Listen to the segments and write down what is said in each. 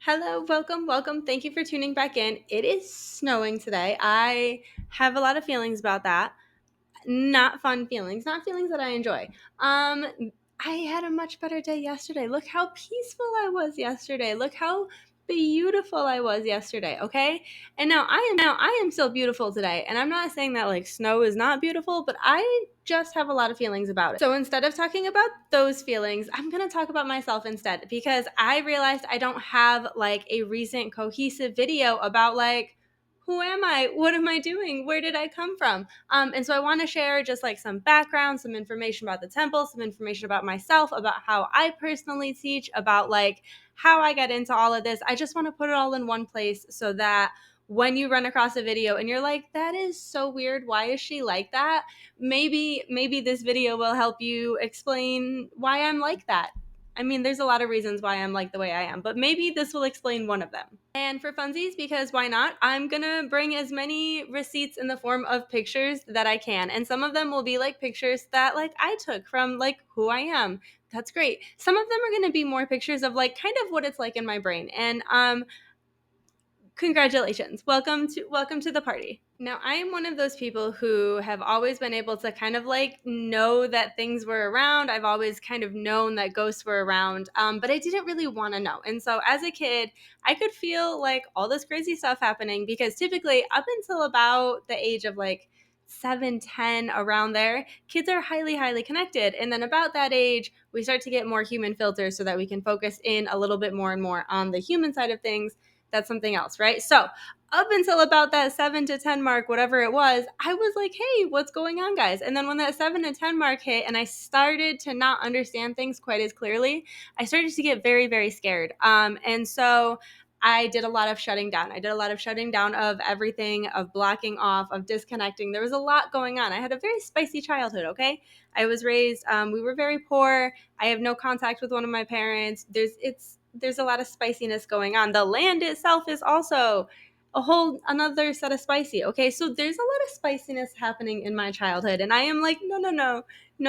Hello, welcome. Thank you for tuning back in. It is snowing today. I have a lot of feelings about that. Not fun feelings, not feelings that I enjoy. I had a much better day yesterday. Look how peaceful I was yesterday. Look how beautiful I was yesterday, okay? And now I am still beautiful today. And I'm not saying that like snow is not beautiful, but I just have a lot of feelings about it. So instead of talking about those feelings, I'm going to talk about myself instead because I realized I don't have like a recent cohesive video about like who am I? What am I doing? Where did I come from? And so I want to share just like some background, some information about the temple, some information about myself, about how I personally teach, about like how I got into all of this. I just want to put it all in one place so that when you run across a video and you're like, that is so weird. Why is she like that? Maybe this video will help you explain why I'm like that. I mean, there's a lot of reasons why I'm like the way I am, but maybe this will explain one of them. And for funsies, because why not? I'm gonna bring as many receipts in the form of pictures that I can. And some of them will be like pictures that like I took from like who I am. That's great. Some of them are gonna be more pictures of like kind of what it's like in my brain. And congratulations. Welcome to the party. Now, I am one of those people who have always been able to kind of like know that things were around. I've always kind of known that ghosts were around, but I didn't really want to know. And so as a kid, I could feel like all this crazy stuff happening because typically up until about the age of like 7, 10, around there, kids are highly connected. And then about that age, we start to get more human filters so that we can focus in a little bit more and more on the human side of things. That's something else, right? So up until about that 7 to 10 mark, whatever it was, I was like, hey, what's going on, guys? And then when that 7 to 10 mark hit and I started to not understand things quite as clearly, I started to get very scared. And so I did a lot of shutting down. I did a lot of shutting down of everything, of blocking off, of disconnecting. There was a lot going on. I had a very spicy childhood, okay? I was raised, we were very poor. I have no contact with one of my parents. There's a lot of spiciness going on. The land itself is also a whole another set of spicy. Okay, so there's a lot of spiciness happening in my childhood, and I am like, no,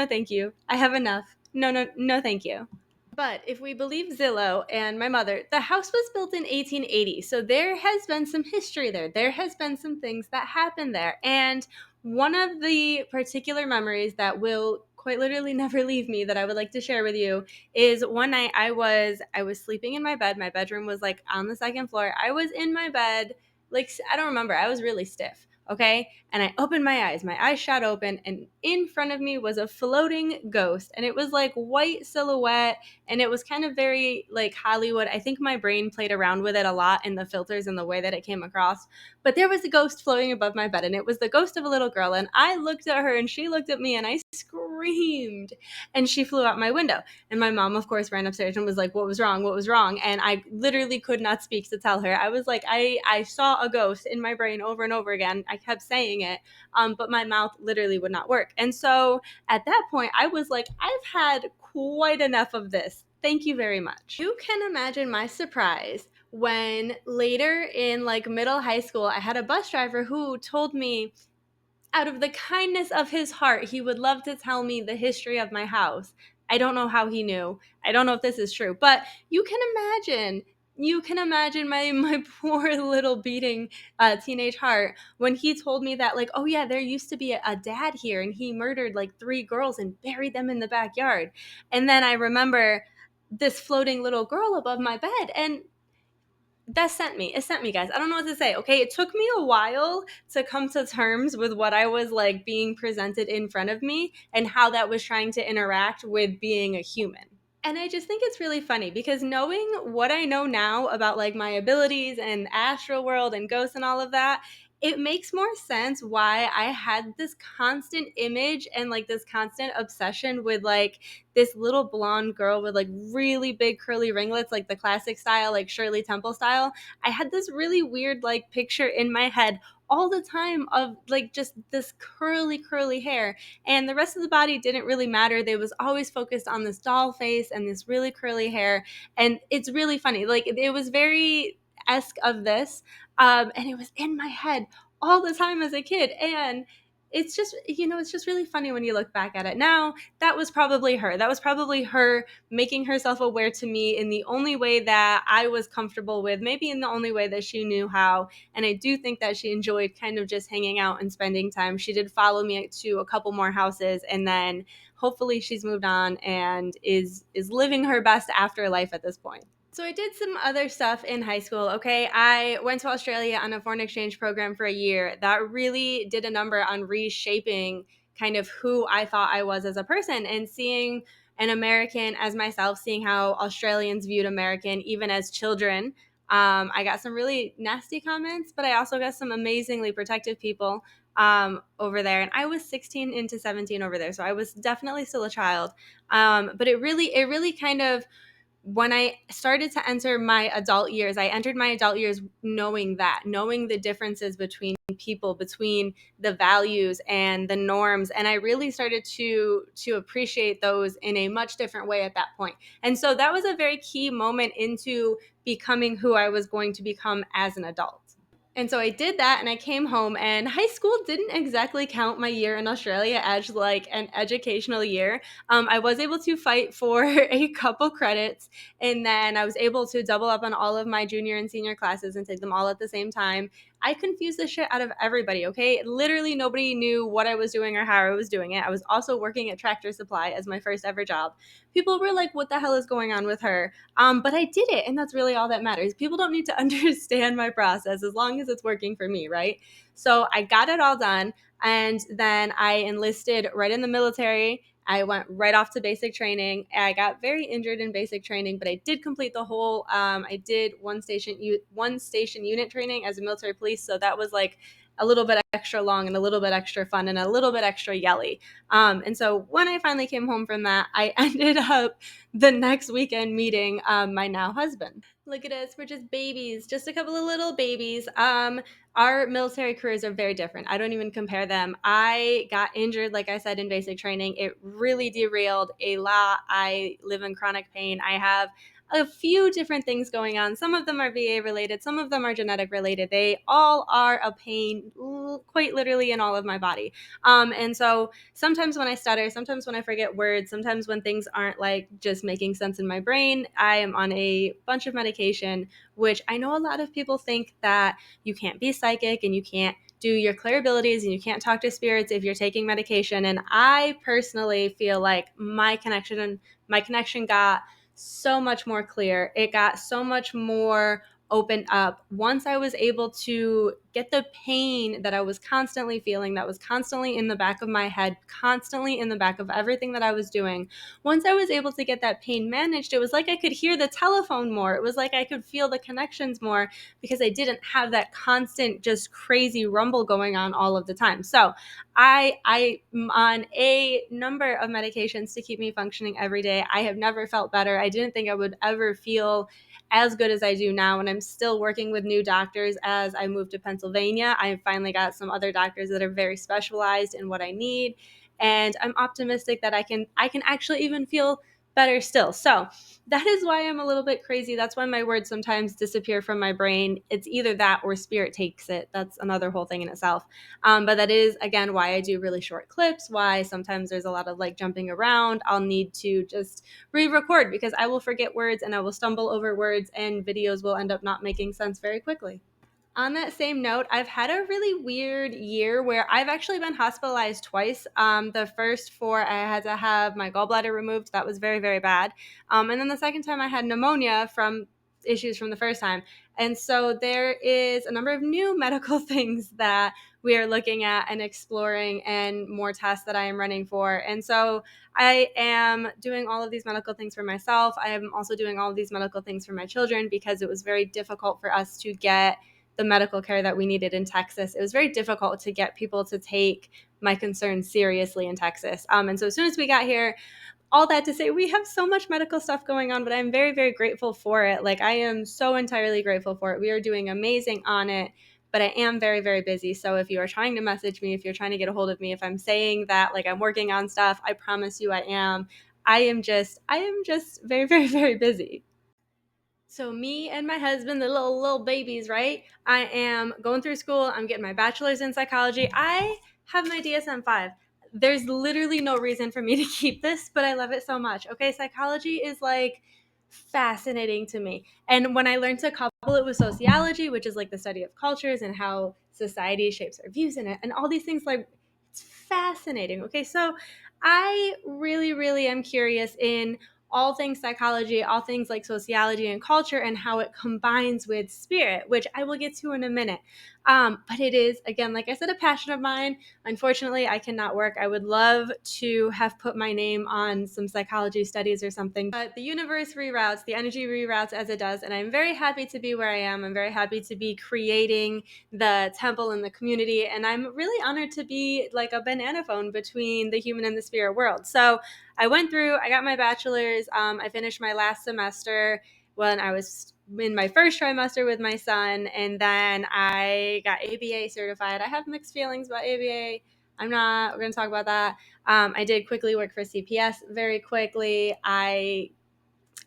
thank you. I have enough. No, thank you. But if we believe Zillow and my mother, the house was built in 1880. So there has been some history there. There has been some things that happened there. And one of the particular memories that will quite literally never leave me that I would like to share with you is one night I was sleeping in my bed. My bedroom was like on the second floor. I was in my bed, like I don't remember. I was really stiff. Okay. And I opened my eyes shot open, and in front of me was a floating ghost. And it was like white silhouette, and it was kind of very like Hollywood. I think my brain played around with it a lot in the filters and the way that it came across. But there was a ghost floating above my bed, and it was the ghost of a little girl. And I looked at her, and she looked at me, and I screamed, and she flew out my window. And my mom, of course, ran upstairs and was like, "What was wrong? What was wrong?" And I literally could not speak to tell her. I was like, I saw a ghost in my brain over and over again. I kept saying it, but my mouth literally would not work. And so at that point, I was like, I've had quite enough of this. Thank you very much. You can imagine my surprise when later in like middle high school, I had a bus driver who told me out of the kindness of his heart, he would love to tell me the history of my house. I don't know how he knew. I don't know if this is true, but you can imagine my poor little beating teenage heart when he told me that like, oh yeah, there used to be a dad here and he murdered like 3 girls and buried them in the backyard. And then I remember this floating little girl above my bed, and it sent me, guys. I don't know what to say. Okay, it took me a while to come to terms with what I was like being presented in front of me and how that was trying to interact with being a human. And I just think it's really funny because knowing what I know now about like my abilities and astral world and ghosts and all of that, it makes more sense why I had this constant image and like this constant obsession with like this little blonde girl with like really big curly ringlets, like the classic style, like Shirley Temple style. I had this really weird like picture in my head all the time of like just this curly hair, and the rest of the body didn't really matter. They was always focused on this doll face and this really curly hair. And it's really funny, like it was very esque of this, and it was in my head all the time as a kid. And it's just, it's just really funny when you look back at it now. That was probably her. That was probably her making herself aware to me in the only way that I was comfortable with, maybe in the only way that she knew how. And I do think that she enjoyed kind of just hanging out and spending time. She did follow me to a couple more houses, and then hopefully she's moved on and is living her best afterlife at this point. So I did some other stuff in high school. Okay, I went to Australia on a foreign exchange program for a year. That really did a number on reshaping kind of who I thought I was as a person, and seeing an American as myself, seeing how Australians viewed American even as children. I got some really nasty comments, but I also got some amazingly protective people over there. And I was 16 into 17 over there, so I was definitely still a child. But it really kind of, when I started to enter my adult years, I entered my adult years knowing the differences between people, between the values and the norms, and I really started to appreciate those in a much different way at that point. And so that was a very key moment into becoming who I was going to become as an adult. And so I did that, and I came home, and high school didn't exactly count my year in Australia as like an educational year. I was able to fight for a couple credits, and then I was able to double up on all of my junior and senior classes and take them all at the same time. I confused the shit out of everybody, okay? Literally nobody knew what I was doing or how I was doing it. I was also working at Tractor Supply as my first ever job. People were like, what the hell is going on with her? But I did it, and that's really all that matters. People don't need to understand my process as long as it's working for me, right? So I got it all done, and then I enlisted right in the military. I went right off to basic training. I got very injured in basic training, but I did complete the whole. I did one station unit training as a military police, so that was like a little bit extra long and a little bit extra fun and a little bit extra yelly. And so when I finally came home from that, I ended up the next weekend meeting my now husband. Look at us, we're just babies, just a couple of little babies. Our military careers are very different. I don't even compare them. I got injured, like I said, in basic training. It really derailed a lot. I live in chronic pain. I have a few different things going on. Some of them are VA related, some of them are genetic related. They all are a pain, quite literally, in all of my body. And so sometimes when I stutter, sometimes when I forget words, sometimes when things aren't like just making sense in my brain, I am on a bunch of medication, which I know a lot of people think that you can't be psychic and you can't do your clear abilities and you can't talk to spirits if you're taking medication. And I personally feel like my connection got so much more clear. It got so much more opened up once I was able to get the pain that I was constantly feeling, that was constantly in the back of my head, constantly in the back of everything that I was doing. Once I was able to get that pain managed, it was like I could hear the telephone more. It was like I could feel the connections more because I didn't have that constant, just crazy rumble going on all of the time. So I'm on a number of medications to keep me functioning every day. I have never felt better. I didn't think I would ever feel as good as I do now, and I'm still working with new doctors as I move to Pennsylvania. I finally got some other doctors that are very specialized in what I need, and I'm optimistic that I can actually even feel better still. So that is why I'm a little bit crazy. That's why my words sometimes disappear from my brain. It's either that or spirit takes it. That's another whole thing in itself. But that is, again, why I do really short clips, why sometimes there's a lot of like jumping around. I'll need to just re-record because I will forget words and I will stumble over words, and videos will end up not making sense very quickly. On that same note, I've had a really weird year where I've actually been hospitalized twice. The first for I had to have my gallbladder removed. That was very, very bad. And then the second time I had pneumonia from issues from the first time. And so there is a number of new medical things that we are looking at and exploring, and more tests that I am running for. And so I am doing all of these medical things for myself. I am also doing all of these medical things for my children because it was very difficult for us to get the medical care that we needed in Texas. It was very difficult to get people to take my concerns seriously in Texas. And so as soon as we got here, all that to say, we have so much medical stuff going on, but I'm very, very grateful for it. Like, I am so entirely grateful for it. We are doing amazing on it, but I am very, very busy. So if you are trying to message me, if you're trying to get a hold of me, if I'm saying that like I'm working on stuff, I promise you I am. I am just very, very, very busy. So me and my husband, the little babies, right? I am going through school. I'm getting my bachelor's in psychology. I have my DSM-5. There's literally no reason for me to keep this, but I love it so much. Okay, psychology is like fascinating to me. And when I learned to couple it with sociology, which is like the study of cultures and how society shapes our views in it, and all these things, like, it's fascinating. Okay, so I really, really am curious in all things psychology, all things like sociology and culture, and how it combines with spirit, which I will get to in a minute. But it is, again, like I said, a passion of mine. Unfortunately, I cannot work. I would love to have put my name on some psychology studies or something, but the universe reroutes, the energy reroutes as it does. And I'm very happy to be where I am. I'm very happy to be creating the temple and the community. And I'm really honored to be like a banana phone between the human and the spirit world. So I went through, I got my bachelor's. I finished my last semester when I was in my first trimester with my son, and then I got ABA certified. I have mixed feelings about ABA. We're going to talk about that. I did quickly work for CPS very quickly. I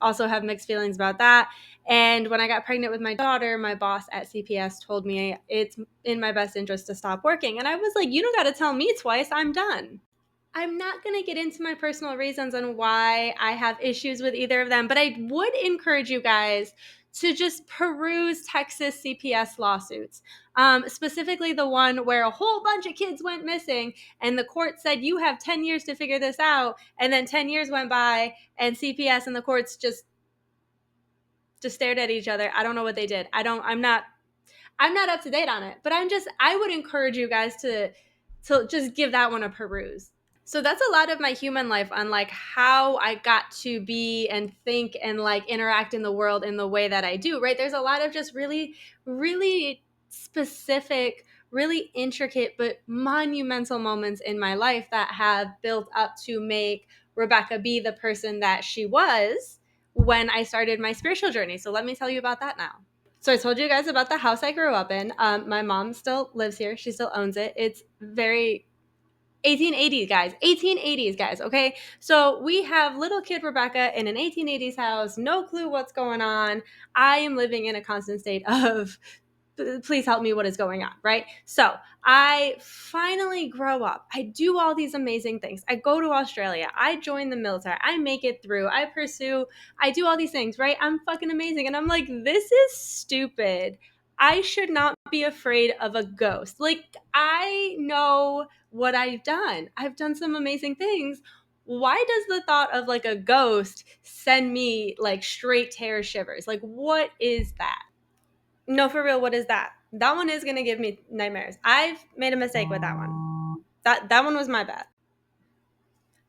also have mixed feelings about that. And when I got pregnant with my daughter, my boss at CPS told me it's in my best interest to stop working. And I was like, you don't got to tell me twice. I'm done. I'm not going to get into my personal reasons on why I have issues with either of them, but I would encourage you guys to just peruse Texas CPS lawsuits, specifically the one where a whole bunch of kids went missing and the court said you have 10 years to figure this out, and then 10 years went by and CPS and the courts just stared at each other. I don't know what they did. I'm not up to date on it, but I would encourage you guys to just give that one a peruse. So that's a lot of my human life on like how I got to be and think and like interact in the world in the way that I do, right? There's a lot of just really, really specific, really intricate, but monumental moments in my life that have built up to make Rebecca be the person that she was when I started my spiritual journey. So let me tell you about that now. So I told you guys about the house I grew up in. My mom still lives here. She still owns it. It's very 1880s, guys. 1880s, guys. Okay. So we have little kid Rebecca in an 1880s house. No clue what's going on. I am living in a constant state of please help me, what is going on, right? So I finally grow up. I do all these amazing things. I go to Australia. I join the military. I make it through. I do all these things, right? I'm fucking amazing. And I'm like, this is stupid. I should not be afraid of a ghost. Like, I know what I've done. I've done some amazing things. Why does the thought of like a ghost send me like straight terror shivers? Like, what is that? No, for real, what is that? That one is gonna give me nightmares. I've made a mistake with that one. That one was my bad.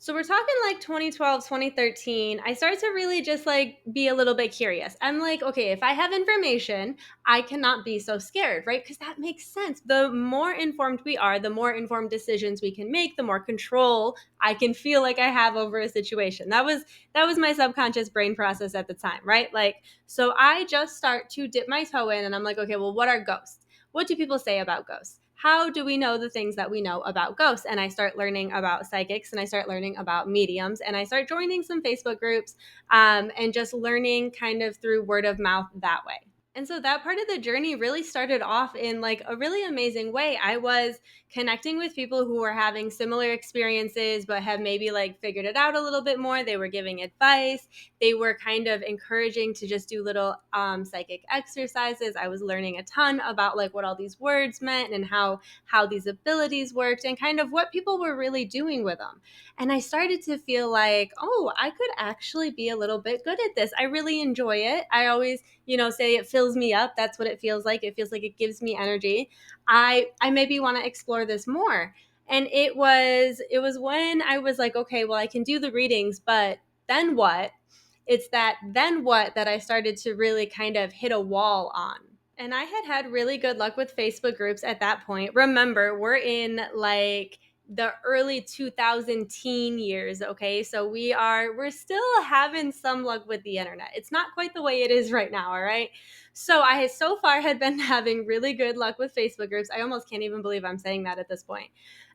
So we're talking like 2012, 2013. I started to really just like be a little bit curious. I'm like, okay, if I have information, I cannot be so scared, right? Because that makes sense. The more informed we are, the more informed decisions we can make, the more control I can feel like I have over a situation. That was my subconscious brain process at the time, right? Like, so I just start to dip my toe in and I'm like, okay, well, what are ghosts? What do people say about ghosts? How do we know the things that we know about ghosts? And I start learning about psychics and I start learning about mediums and I start joining some Facebook groups and just learning kind of through word of mouth that way. And so that part of the journey really started off in like a really amazing way. I was connecting with people who were having similar experiences, but have maybe like figured it out a little bit more. They were giving advice. They were kind of encouraging to just do little psychic exercises. I was learning a ton about like what all these words meant and how these abilities worked and kind of what people were really doing with them. And I started to feel like, oh, I could actually be a little bit good at this. I really enjoy it. I always say it fills me up. That's what it feels like. It feels like it gives me energy. I maybe want to explore this more. And it was when I was like, okay, well, I can do the readings, but then what? It's that then what that I started to really kind of hit a wall on. And I had really good luck with Facebook groups at that point. Remember, we're in like the early 2000 teen years, okay? So we're still having some luck with the internet. It's not quite the way it is right now, all right? So I so far had been having really good luck with Facebook groups. I almost can't even believe I'm saying that at this point.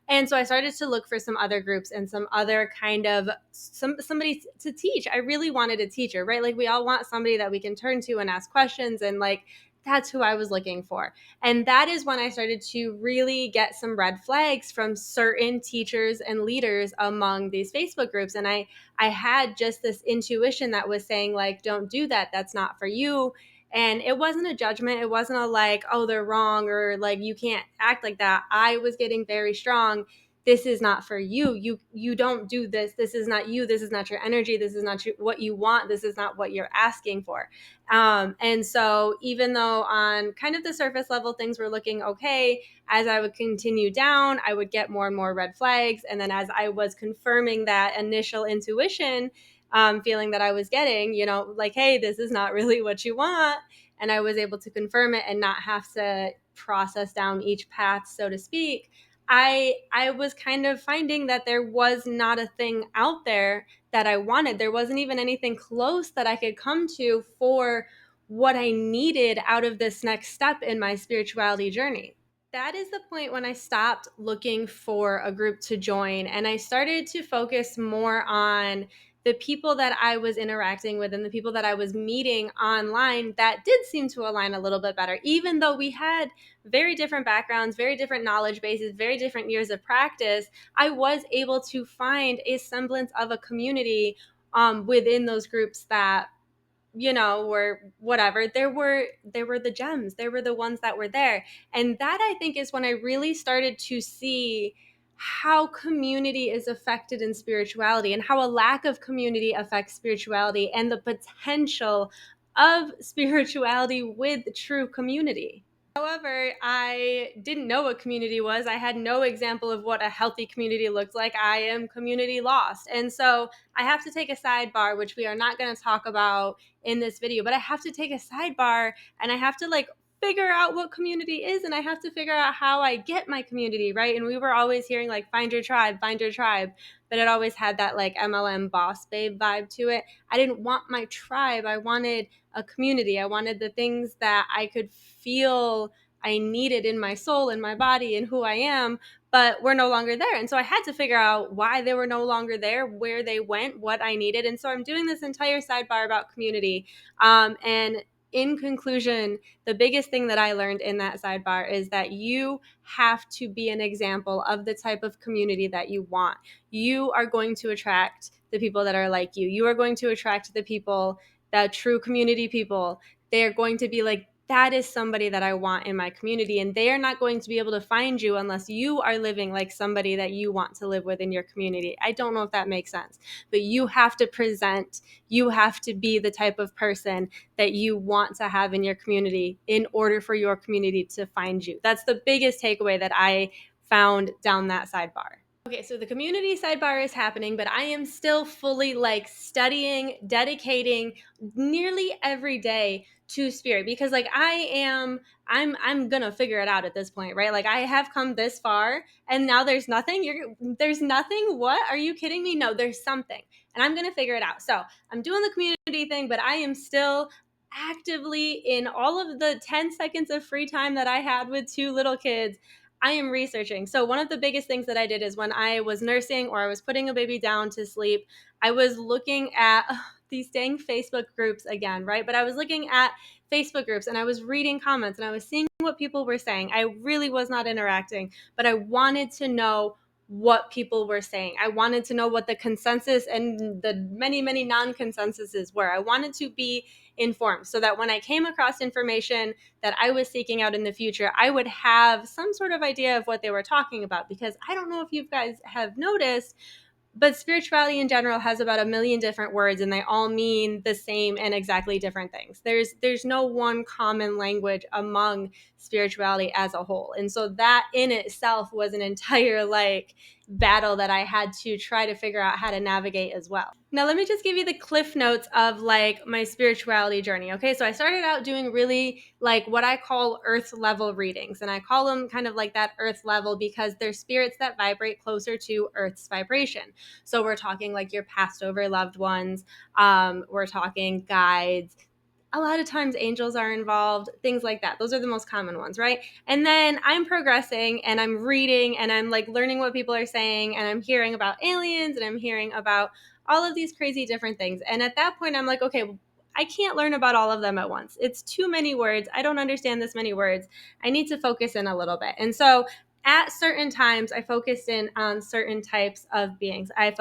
And so I started to look for some other groups and some other kind of somebody to teach. I really wanted a teacher, right? Like we all want somebody that we can turn to and ask questions and like that's who I was looking for. And that is when I started to really get some red flags from certain teachers and leaders among these Facebook groups. And I had just this intuition that was saying, like, don't do that. That's not for you. And it wasn't a judgment. It wasn't a like, oh, they're wrong, or like, you can't act like that. I was getting very strong. This is not for you. You don't do this. This is not you. This is not your energy. This is not what you want. This is not what you're asking for. And so even though on kind of the surface level, things were looking okay, as I would continue down, I would get more and more red flags. And then as I was confirming that initial intuition, feeling that I was getting, like, hey, this is not really what you want. And I was able to confirm it and not have to process down each path, so to speak. I was kind of finding that there was not a thing out there that I wanted. There wasn't even anything close that I could come to for what I needed out of this next step in my spirituality journey. That is the point when I stopped looking for a group to join, and I started to focus more on the people that I was interacting with and the people that I was meeting online that did seem to align a little bit better, even though we had very different backgrounds, very different knowledge bases, very different years of practice. I was able to find a semblance of a community within those groups that were whatever. There were the gems. There were the ones that were there. And that, I think, is when I really started to see how community is affected in spirituality, and how a lack of community affects spirituality, and the potential of spirituality with true community. However, I didn't know what community was. I had no example of what a healthy community looked like. I am community lost. And so I have to take a sidebar, which we are not going to talk about in this video, but I have to take a sidebar, and I have to figure out what community is, and I have to figure out how I get my community, right? And we were always hearing find your tribe, but it always had that MLM boss babe vibe to it. I didn't want my tribe. I wanted a community. I wanted the things that I could feel I needed in my soul, in my body, and who I am, but we're no longer there. And so I had to figure out why they were no longer there, where they went, what I needed. And so I'm doing this entire sidebar about community. And in conclusion, the biggest thing that I learned in that sidebar is that you have to be an example of the type of community that you want. You are going to attract the people that are like you. You are going to attract the people, the true community people. They are going to be like, that is somebody that I want in my community. And they are not going to be able to find you unless you are living like somebody that you want to live with in your community. I don't know if that makes sense, but you have to present, you have to be the type of person that you want to have in your community in order for your community to find you. That's the biggest takeaway that I found down that sidebar. Okay, so the community sidebar is happening, but I am still fully studying, dedicating nearly every day to spirit, because I'm gonna figure it out at this point, right? I have come this far, and now there's nothing. There's nothing. What? Are you kidding me? No, there's something, and I'm gonna figure it out. So I'm doing the community thing, but I am still actively, in all of the 10 seconds of free time that I had with two little kids, I am researching. So one of the biggest things that I did is when I was nursing or I was putting a baby down to sleep, I was looking at these dang Facebook groups again, right? But I was looking at Facebook groups, and I was reading comments, and I was seeing what people were saying. I really was not interacting, but I wanted to know what people were saying. I wanted to know what the consensus and the many, many non-consensuses were. I wanted to be informed so that when I came across information that I was seeking out in the future, I would have some sort of idea of what they were talking about. Because I don't know if you guys have noticed, but spirituality in general has about 1 million different words, and they all mean the same and exactly different things. There's no one common language among spirituality as a whole. And so that in itself was an entire battle that I had to try to figure out how to navigate as well. Now, let me just give you the cliff notes of my spirituality journey. Okay, so I started out doing really what I call earth level readings, and I call them kind of that earth level because they're spirits that vibrate closer to Earth's vibration. So we're talking your passed over loved ones. We're talking guides. A lot of times angels are involved, things like that. Those are the most common ones, right? And then I'm progressing, and I'm reading, and I'm learning what people are saying, and I'm hearing about aliens, and I'm hearing about all of these crazy different things. And at that point, I'm okay, I can't learn about all of them at once. It's too many words. I don't understand this many words. I need to focus in a little bit. And so at certain times, I focused in on certain types of beings. I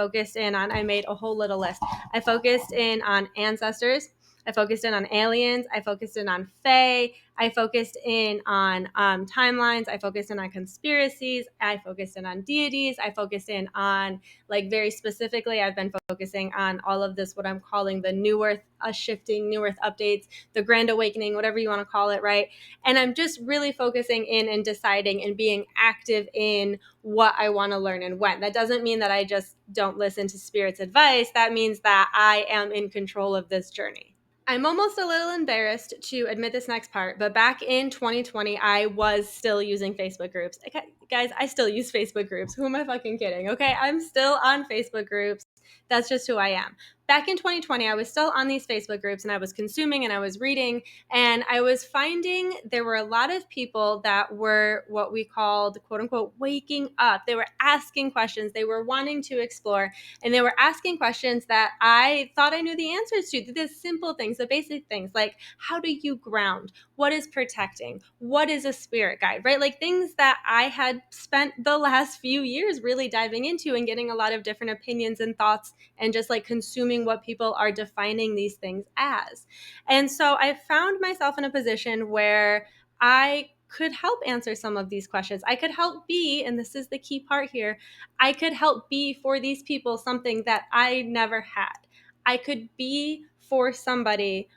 made a whole little list. I focused in on ancestors. I focused in on aliens. I focused in on fae. I focused in on timelines. I focused in on conspiracies. I focused in on deities. I focused in on, like, very specifically, I've been focusing on all of this, what I'm calling the New Earth shifting, New Earth updates, the Grand Awakening, whatever you want to call it, right? And I'm just really focusing in and deciding and being active in what I want to learn and when. That doesn't mean that I just don't listen to Spirit's advice. That means that I am in control of this journey. I'm almost a little embarrassed to admit this next part, but back in 2020, I was still using Facebook groups. Okay, guys, I still use Facebook groups. Who am I fucking kidding? Okay, I'm still on Facebook groups. That's just who I am. Back in 2020, I was still on these Facebook groups and I was consuming and I was reading, and I was finding there were a lot of people that were what we called, quote unquote, waking up. They were asking questions, they were wanting to explore, and they were asking questions that I thought I knew the answers to. The simple things, the basic things, like how do you ground? What is protecting? What is a spirit guide, right? Like things that I had spent the last few years really diving into and getting a lot of different opinions and thoughts and just like consuming what people are defining these things as. And so I found myself in a position where I could help answer some of these questions. I could help be, and this is the key part here, I could help be for these people something that I never had. I could be for somebody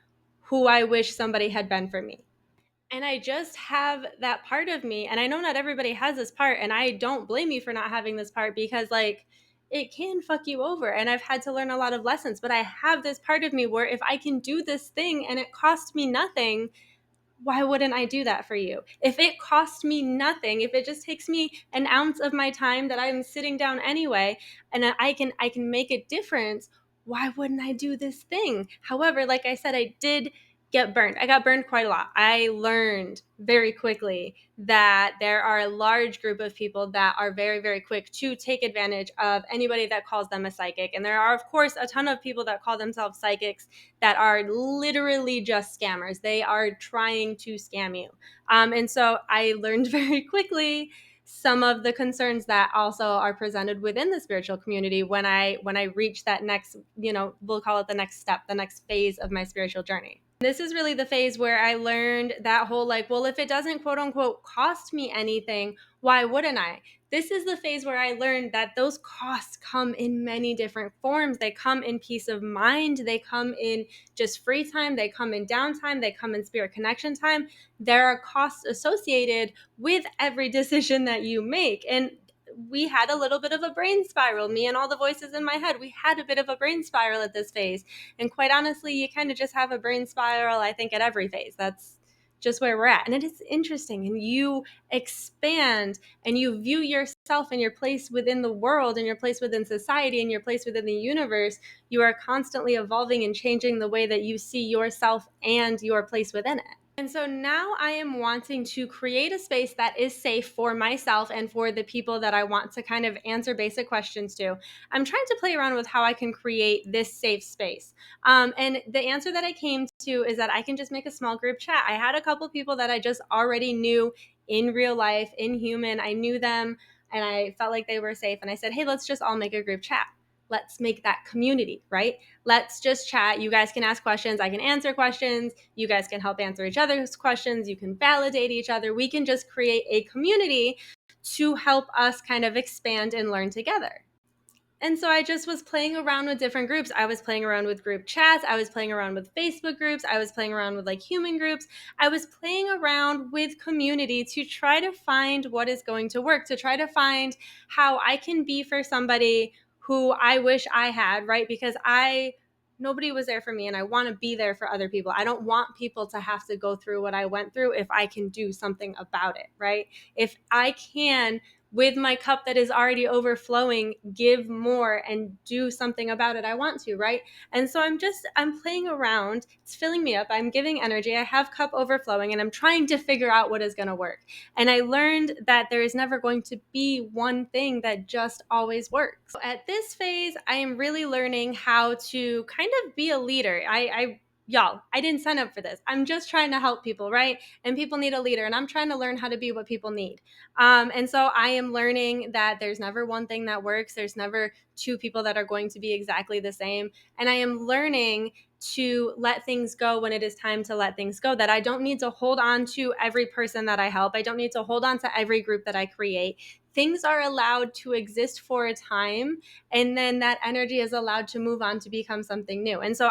who I wish somebody had been for me. And I just have that part of me. And I know not everybody has this part. And I don't blame you for not having this part, because, like, it can fuck you over. And I've had to learn a lot of lessons. But I have this part of me where if I can do this thing and it costs me nothing, why wouldn't I do that for you? If it costs me nothing, if it just takes me an ounce of my time that I'm sitting down anyway, and I can make a difference, why wouldn't I do this thing? However, like I said, I did get burned. I got burned quite a lot. I learned very quickly that there are a large group of people that are very, very quick to take advantage of anybody that calls them a psychic. And there are, of course, a ton of people that call themselves psychics that are literally just scammers. They are trying to scam you. And so I learned very quickly some of the concerns that also are presented within the spiritual community when I reach that next, we'll call it the next step, the next phase of my spiritual journey. This is really the phase where I learned that whole, like, well, if it doesn't quote unquote cost me anything, why wouldn't I? This is the phase where I learned that those costs come in many different forms. They come in peace of mind. They come in just free time. They come in downtime. They come in spirit connection time. There are costs associated with every decision that you make. And we had a little bit of a brain spiral. Me and all the voices in my head, we had a bit of a brain spiral at this phase. And quite honestly, you kind of just have a brain spiral, I think, at every phase. That's just where we're at. And it is interesting. And you expand and you view yourself and your place within the world and your place within society and your place within the universe. You are constantly evolving and changing the way that you see yourself and your place within it. And so now I am wanting to create a space that is safe for myself and for the people that I want to kind of answer basic questions to. I'm trying to play around with how I can create this safe space. And the answer that I came to is that I can just make a small group chat. I had a couple people that I just already knew in real life, in human. I knew them and I felt like they were safe. And I said, hey, let's just all make a group chat. Let's make that community, right? Let's just chat. You guys can ask questions. I can answer questions. You guys can help answer each other's questions. You can validate each other. We can just create a community to help us kind of expand and learn together. And so I just was playing around with different groups. I was playing around with group chats. I was playing around with Facebook groups. I was playing around with like human groups. I was playing around with community to try to find what is going to work, to try to find how I can be for somebody who I wish I had, right? Because nobody was there for me and I want to be there for other people. I don't want people to have to go through what I went through if I can do something about it, right? If I can, with my cup that is already overflowing, give more and do something about it, I want to, right? And so I'm playing around. It's filling me up. I'm giving energy. I have cup overflowing and I'm trying to figure out what is going to work. And I learned that there is never going to be one thing that just always works. So at this phase, I am really learning how to kind of be a leader. I y'all, I didn't sign up for this. I'm just trying to help people, right? And people need a leader, and I'm trying to learn how to be what people need. And so I am learning that there's never one thing that works. There's never two people that are going to be exactly the same. And I am learning to let things go when it is time to let things go, that I don't need to hold on to every person that I help. I don't need to hold on to every group that I create. Things are allowed to exist for a time, and then that energy is allowed to move on to become something new. And so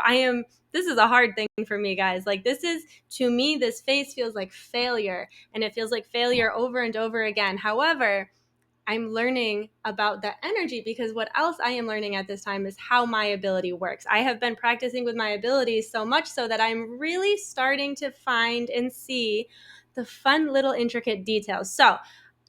this is a hard thing for me, guys. Like, to me, this phase feels like failure, and it feels like failure over and over again. However, I'm learning about that energy, because what else I am learning at this time is how my ability works. I have been practicing with my abilities so much so that I'm really starting to find and see the fun little intricate details. So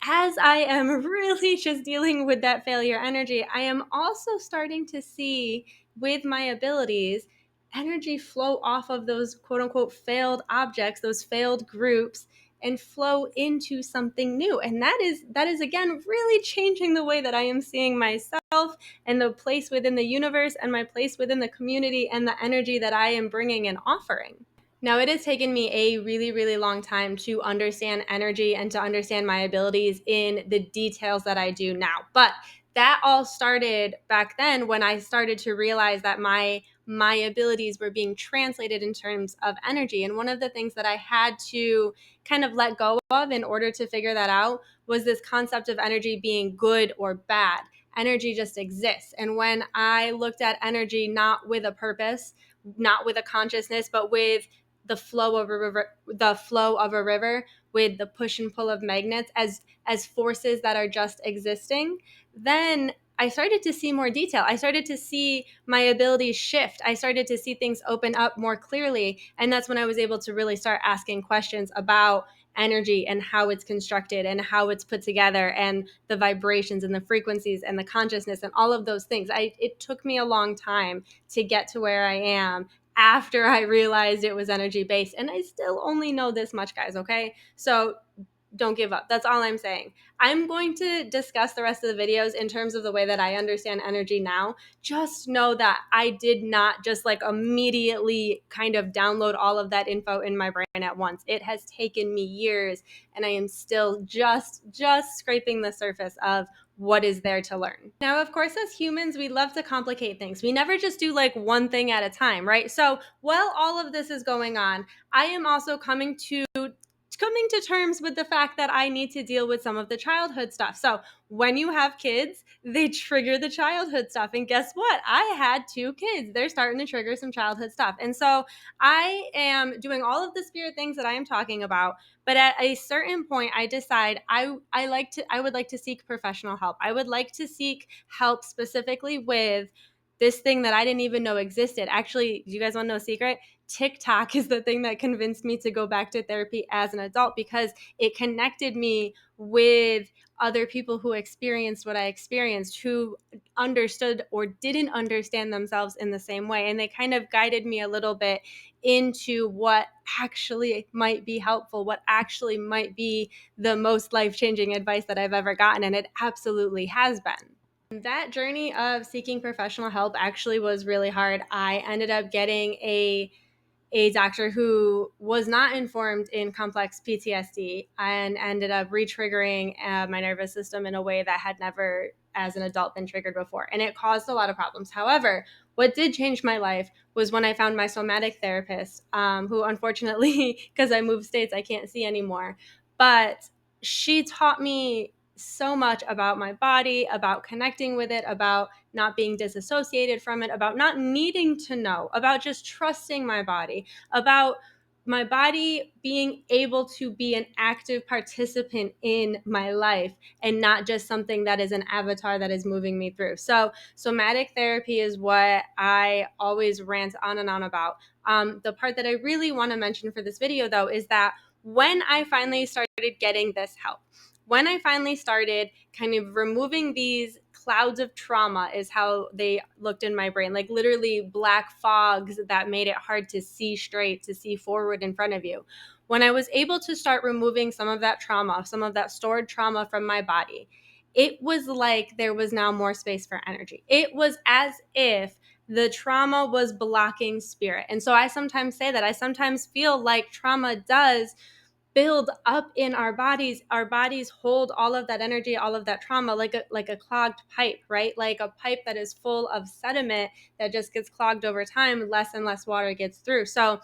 as I am really just dealing with that failure energy, I am also starting to see with my abilities energy flow off of those quote unquote failed objects, those failed groups, and flow into something new. And that is again really changing the way that I am seeing myself and the place within the universe and my place within the community and the energy that I am bringing and offering. Now, it has taken me a really, really long time to understand energy and to understand my abilities in the details that I do now. But that all started back then when I started to realize that my abilities were being translated in terms of energy. And one of the things that I had to kind of let go of in order to figure that out was this concept of energy being good or bad. Energy just exists. And when I looked at energy not with a purpose, not with a consciousness, but with the flow of a river, with the push and pull of magnets as forces that are just existing, then I started to see more detail. I started to see my abilities shift. I started to see things open up more clearly. And that's when I was able to really start asking questions about energy and how it's constructed and how it's put together and the vibrations and the frequencies and the consciousness and all of those things. It took me a long time to get to where I am after I realized it was energy based. And I still only know this much, guys, okay? So don't give up. That's all I'm saying. I'm going to discuss the rest of the videos in terms of the way that I understand energy now. Just know that I did not just like immediately kind of download all of that info in my brain at once. It has taken me years, and I am still just scraping the surface of what is there to learn. Now, of course, as humans, we love to complicate things. We never just do like one thing at a time, right? So while all of this is going on, I am also coming to terms with the fact that I need to deal with some of the childhood stuff. So when you have kids, they trigger the childhood stuff. And guess what? I had 2 kids. They're starting to trigger some childhood stuff. And so I am doing all of the spirit things that I am talking about. But at a certain point, I decide I would like to seek professional help. I would like to seek help specifically with this thing that I didn't even know existed. Actually, do you guys want to know a secret? TikTok is the thing that convinced me to go back to therapy as an adult, because it connected me with other people who experienced what I experienced, who understood or didn't understand themselves in the same way. And they kind of guided me a little bit into what actually might be helpful, what actually might be the most life-changing advice that I've ever gotten. And it absolutely has been. That journey of seeking professional help actually was really hard. I ended up getting a doctor who was not informed in complex PTSD and ended up re-triggering my nervous system in a way that had never, as an adult, been triggered before. And it caused a lot of problems. However, what did change my life was when I found my somatic therapist, who unfortunately, because I moved states, I can't see anymore. But she taught me so much about my body, about connecting with it, about not being disassociated from it, about not needing to know, about just trusting my body, about my body being able to be an active participant in my life and not just something that is an avatar that is moving me through. So somatic therapy is what I always rant on and on about. The part that I really want to mention for this video, though, is that when I finally started getting this help, when I finally started kind of removing these clouds of trauma, is how they looked in my brain, like literally black fogs that made it hard to see straight, to see forward in front of you. When I was able to start removing some of that trauma, some of that stored trauma from my body, it was like there was now more space for energy. It was as if the trauma was blocking spirit. And so I sometimes say that I sometimes feel like trauma does build up in our bodies. Our bodies hold all of that energy, all of that trauma, like a clogged pipe, right? Like a pipe that is full of sediment that just gets clogged over time. Less and less water gets through. So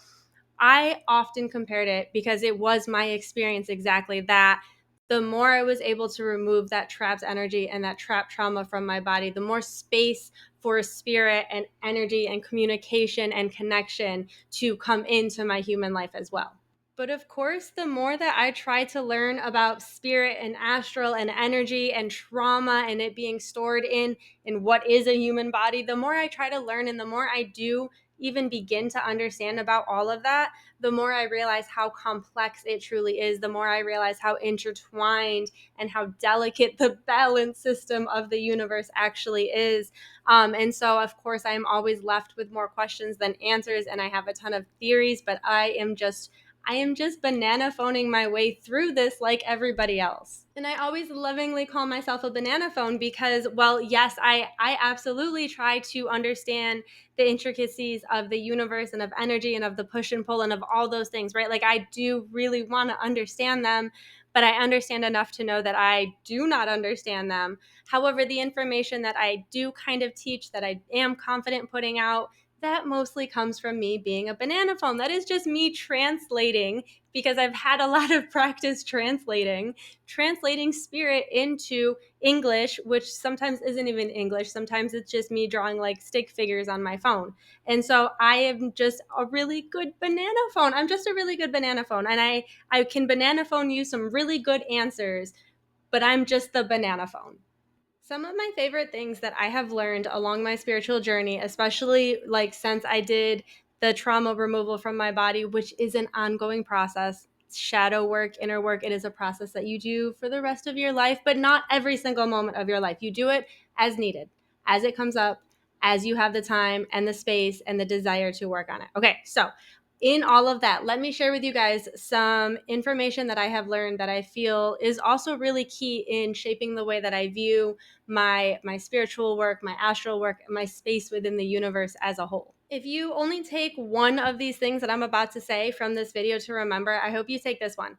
I often compared it, because it was my experience exactly that. The more I was able to remove that trapped energy and that trapped trauma from my body, the more space for spirit and energy and communication and connection to come into my human life as well. But of course, the more that I try to learn about spirit and astral and energy and trauma and it being stored in what is a human body, the more I try to learn and the more I do even begin to understand about all of that, the more I realize how complex it truly is, the more I realize how intertwined and how delicate the balance system of the universe actually is. And so, of course, I'm always left with more questions than answers, and I have a ton of theories, but I am just banana phoning my way through this like everybody else. And I always lovingly call myself a banana phone because, well, yes, I absolutely try to understand the intricacies of the universe and of energy and of the push and pull and of all those things, right? Like, I do really want to understand them, but I understand enough to know that I do not understand them. However, the information that I do kind of teach, that I am confident putting out, that mostly comes from me being a banana phone. That is just me translating, because I've had a lot of practice translating spirit into English, which sometimes isn't even English. Sometimes it's just me drawing like stick figures on my phone. And so I am just a really good banana phone. I'm just a really good banana phone. And I can banana phone you some really good answers, but I'm just the banana phone. Some of my favorite things that I have learned along my spiritual journey, especially like since I did the trauma removal from my body, which is an ongoing process, shadow work, inner work, it is a process that you do for the rest of your life, but not every single moment of your life. You do it as needed, as it comes up, as you have the time and the space and the desire to work on it. Okay, so in all of that, let me share with you guys some information that I have learned that I feel is also really key in shaping the way that I view my spiritual work, my astral work, my space within the universe as a whole. If you only take one of these things that I'm about to say from this video to remember, I hope you take this one.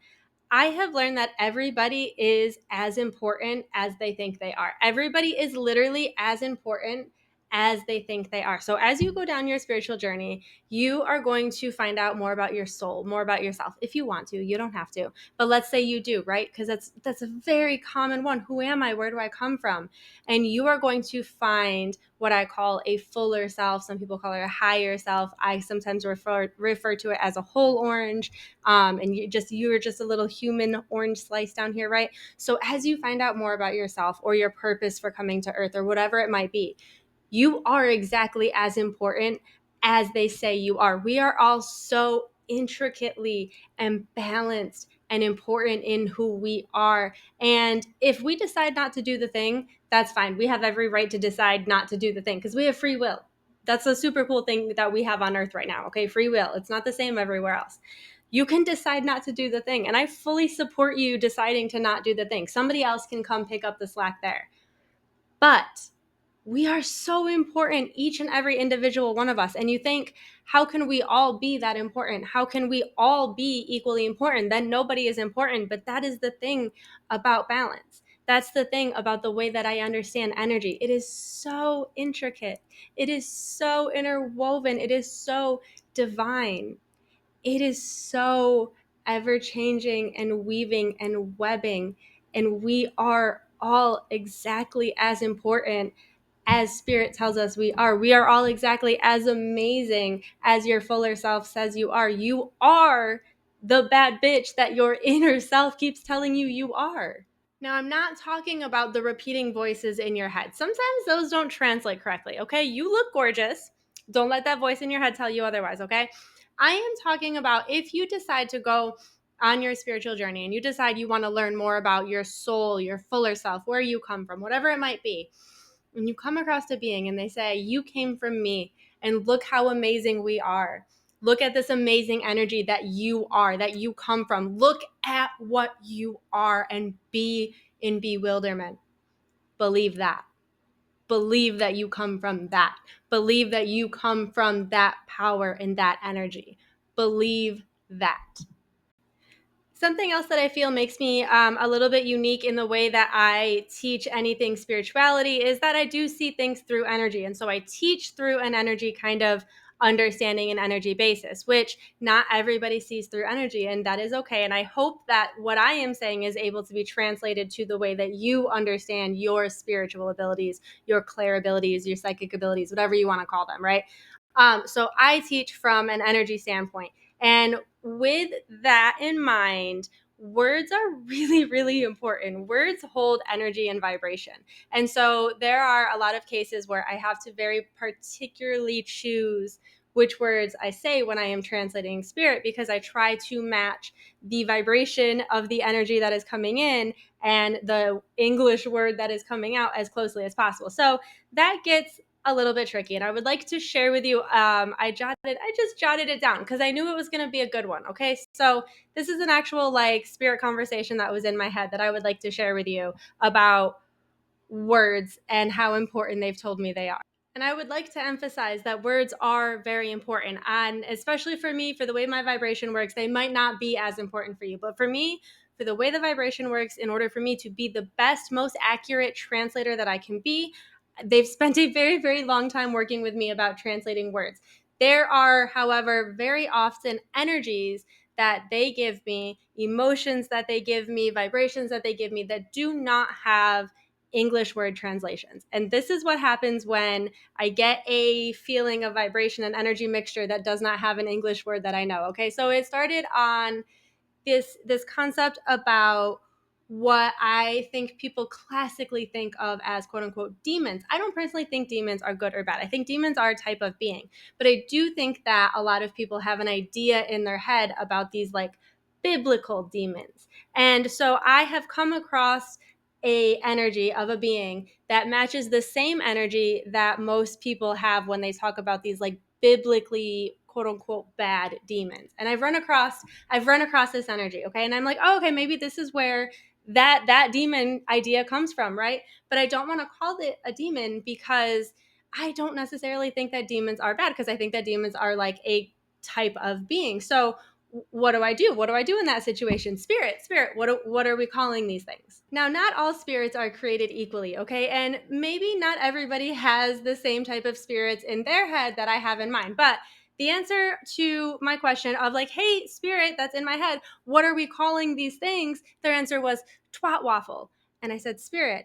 I have learned that everybody is as important as they think they are. Everybody is literally as important as they think they are. So as you go down your spiritual journey, you are going to find out more about your soul, more about yourself. If you want to, you don't have to. But let's say you do, right? Because that's a very common one. Who am I? Where do I come from? And you are going to find what I call a fuller self. Some people call it a higher self. I sometimes refer to it as a whole orange. And you're just a little human orange slice down here, right? So as you find out more about yourself or your purpose for coming to earth or whatever it might be, you are exactly as important as they say you are. We are all so intricately and balanced and important in who we are. And if we decide not to do the thing, that's fine. We have every right to decide not to do the thing because we have free will. That's a super cool thing that we have on earth right now. Okay, free will. It's not the same everywhere else. You can decide not to do the thing. And I fully support you deciding to not do the thing. Somebody else can come pick up the slack there. But we are so important, each and every individual one of us. And you think, how can we all be that important? How can we all be equally important? Then nobody is important. But that is the thing about balance. That's the thing about the way that I understand energy. It is so intricate. It is so interwoven. It is so divine. It is so ever changing and weaving and webbing. And we are all exactly as important as spirit tells us we are. We are all exactly as amazing as your fuller self says you are. You are the bad bitch that your inner self keeps telling you you are. Now, I'm not talking about the repeating voices in your head. Sometimes those don't translate correctly, okay? You look gorgeous. Don't let that voice in your head tell you otherwise, okay? I am talking about if you decide to go on your spiritual journey and you decide you want to learn more about your soul, your fuller self, where you come from, whatever it might be, and you come across a being and they say, you came from me and look how amazing we are. Look at this amazing energy that you are, that you come from. Look at what you are and be in bewilderment. Believe that. believe that you come from that. Believe that you come from that power and that energy. Believe that. Something else that I feel makes me a little bit unique in the way that I teach anything spirituality is that I do see things through energy. And so I teach through an energy kind of understanding an energy basis, which not everybody sees through energy. And that is okay. And I hope that what I am saying is able to be translated to the way that you understand your spiritual abilities, your clair abilities, your psychic abilities, whatever you want to call them, right? So I teach from an energy standpoint. And with that in mind, words are really, really important. Words hold energy and vibration. And so there are a lot of cases where I have to very particularly choose which words I say when I am translating spirit, because I try to match the vibration of the energy that is coming in and the English word that is coming out as closely as possible. So that gets a little bit tricky, and I would like to share with you. I just jotted it down because I knew it was going to be a good one. Okay, so this is an actual like spirit conversation that was in my head that I would like to share with you about words and how important they've told me they are. And I would like to emphasize that words are very important. And especially for me, for the way my vibration works, they might not be as important for you. But for me, for the way the vibration works, in order for me to be the best, most accurate translator that I can be, they've spent a very, very long time working with me about translating words. There are, however, very often energies that they give me, emotions that they give me, vibrations that they give me that do not have English word translations. And this is what happens when I get a feeling of vibration and energy mixture that does not have an English word that I know. Okay, so it started on this concept about what I think people classically think of as quote unquote demons. I don't personally think demons are good or bad. I think demons are a type of being. But I do think that a lot of people have an idea in their head about these like biblical demons. And so I have come across a energy of a being that matches the same energy that most people have when they talk about these like biblically quote unquote bad demons. And I've run across this energy, okay? And I'm like, oh, okay, maybe this is where that demon idea comes from, right? But I don't want to call it a demon because I don't necessarily think that demons are bad, because I think that demons are like a type of being. So what do I do? What do I do in that situation? Spirit, what are we calling these things? Now, not all spirits are created equally, okay? And maybe not everybody has the same type of spirits in their head that I have in mind. But the answer to my question of like, hey, spirit that's in my head, what are we calling these things? Their answer was twat waffle. And I said, spirit,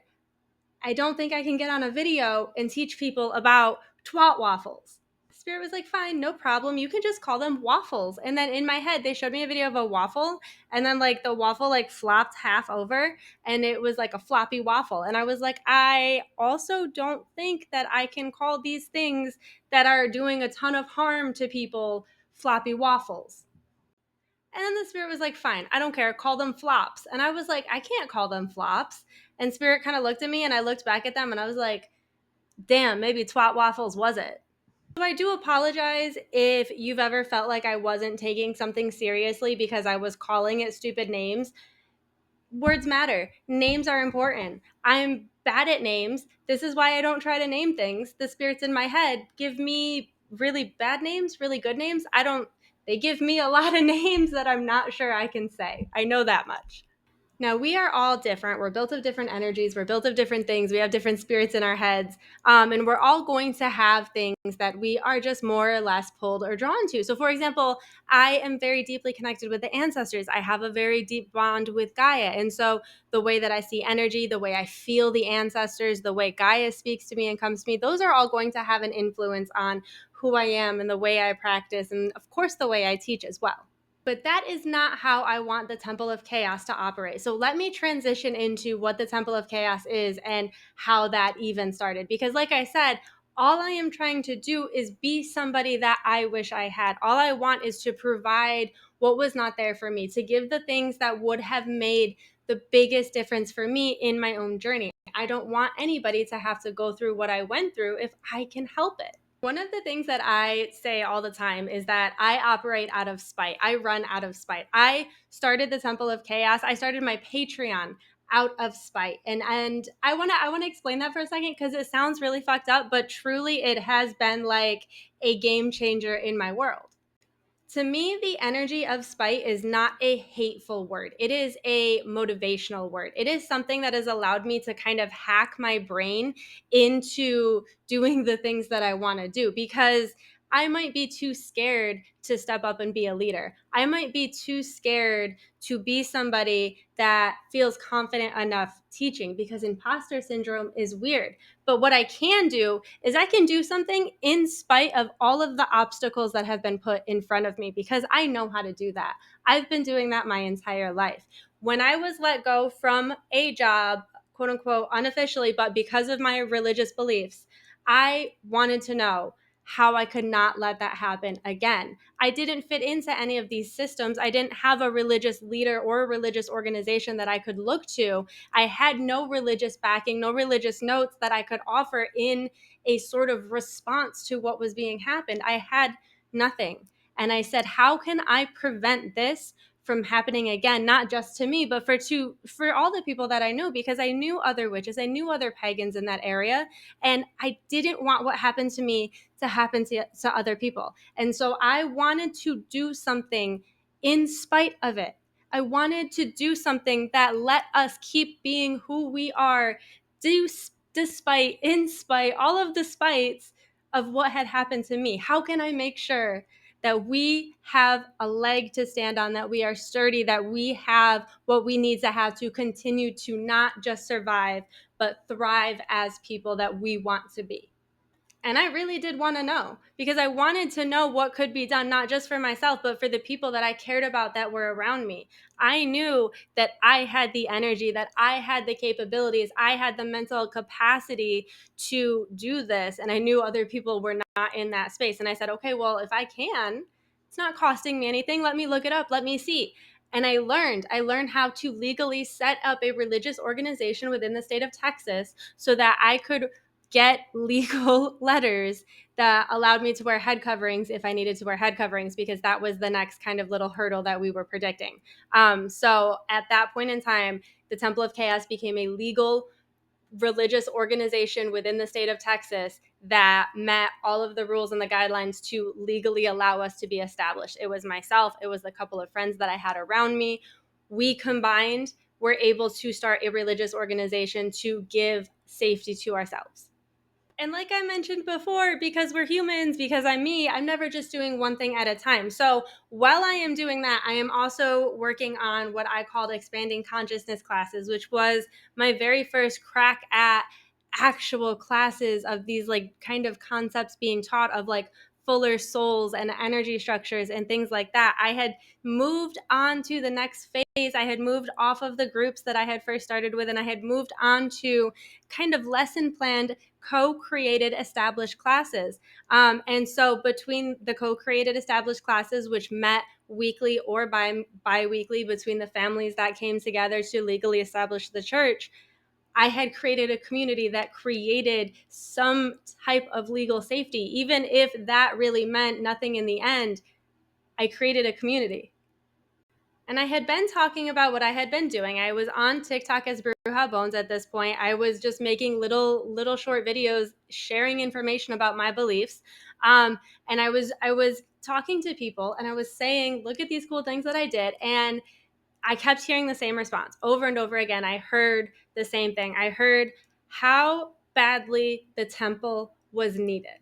I don't think I can get on a video and teach people about twat waffles. Spirit was like, fine, no problem. You can just call them waffles. And then in my head, they showed me a video of a waffle, and then like the waffle like flopped half over, and it was like a floppy waffle. And I was like, I also don't think that I can call these things that are doing a ton of harm to people floppy waffles. And then the spirit was like, fine, I don't care, call them flops. And I was like, I can't call them flops. And spirit kind of looked at me, and I looked back at them, and I was like, damn, maybe twat waffles was it. So I do apologize if you've ever felt like I wasn't taking something seriously because I was calling it stupid names. Words matter. Names are important. I'm bad at names. This is why I don't try to name things. The spirits in my head give me really bad names, really good names. They give me a lot of names that I'm not sure I can say. I know that much. Now, we are all different. We're built of different energies. We're built of different things. We have different spirits in our heads. And we're all going to have things that we are just more or less pulled or drawn to. So, for example, I am very deeply connected with the ancestors. I have a very deep bond with Gaia. And so, the way that I see energy, the way I feel the ancestors, the way Gaia speaks to me and comes to me, those are all going to have an influence on who I am and the way I practice, and of course, the way I teach as well. But that is not how I want the Temple of Chaos to operate. So let me transition into what the Temple of Chaos is and how that even started. Because, like I said, all I am trying to do is be somebody that I wish I had. All I want is to provide what was not there for me, to give the things that would have made the biggest difference for me in my own journey. I don't want anybody to have to go through what I went through if I can help it. One of the things that I say all the time is that I operate out of spite. I run out of spite. I started the Temple of Chaos. I started my Patreon out of spite. And I want to explain that for a second, because it sounds really fucked up, but truly it has been like a game changer in my world. To me, the energy of spite is not a hateful word. It is a motivational word. It is something that has allowed me to kind of hack my brain into doing the things that I want to do, because I might be too scared to step up and be a leader. I might be too scared to be somebody that feels confident enough teaching, because imposter syndrome is weird. But what I can do is I can do something in spite of all of the obstacles that have been put in front of me, because I know how to do that. I've been doing that my entire life. When I was let go from a job, quote unquote, unofficially, but because of my religious beliefs, I wanted to know how I could not let that happen again. I didn't fit into any of these systems. I didn't have a religious leader or a religious organization that I could look to. I had no religious backing, no religious notes that I could offer in a sort of response to what was being happened. I had nothing. And I said, how can I prevent this from happening again, not just to me, but for all the people that I knew, because I knew other witches, I knew other pagans in that area, and I didn't want what happened to me to happen to other people. And so I wanted to do something in spite of it. I wanted to do something that let us keep being who we are, despite, in spite, all of the spites of what had happened to me. How can I make sure that we have a leg to stand on, that we are sturdy, that we have what we need to have to continue to not just survive, but thrive as people that we want to be? And I really did want to know, because I wanted to know what could be done, not just for myself, but for the people that I cared about that were around me. I knew that I had the energy, that I had the capabilities, I had the mental capacity to do this. And I knew other people were not in that space. And I said, okay, well, if I can, it's not costing me anything. Let me look it up. Let me see. And I learned how to legally set up a religious organization within the state of Texas so that I could get legal letters that allowed me to wear head coverings if I needed to wear head coverings, because that was the next kind of little hurdle that we were predicting. So at that point in time, the Temple of Chaos became a legal religious organization within the state of Texas that met all of the rules and the guidelines to legally allow us to be established. It was myself, it was a couple of friends that I had around me. We combined were able to start a religious organization to give safety to ourselves. And like I mentioned before, because we're humans, because I'm me, I'm never just doing one thing at a time. So while I am doing that, I am also working on what I called expanding consciousness classes, which was my very first crack at actual classes of these like kind of concepts being taught of like fuller souls and energy structures and things like that. I had moved on to the next phase. I had moved off of the groups that I had first started with, and I had moved on to kind of lesson planned co-created established classes. And so between the co-created established classes, which met weekly or bi-weekly between the families that came together to legally establish the church, I had created a community that created some type of legal safety. Even if that really meant nothing in the end, I created a community. And I had been talking about what I had been doing. I was on TikTok as BrujaBones at this point. I was just making little short videos sharing information about my beliefs. And I was talking to people, and I was saying, look at these cool things that I did. And I kept hearing the same response over and over again. I heard the same thing. I heard how badly the temple was needed.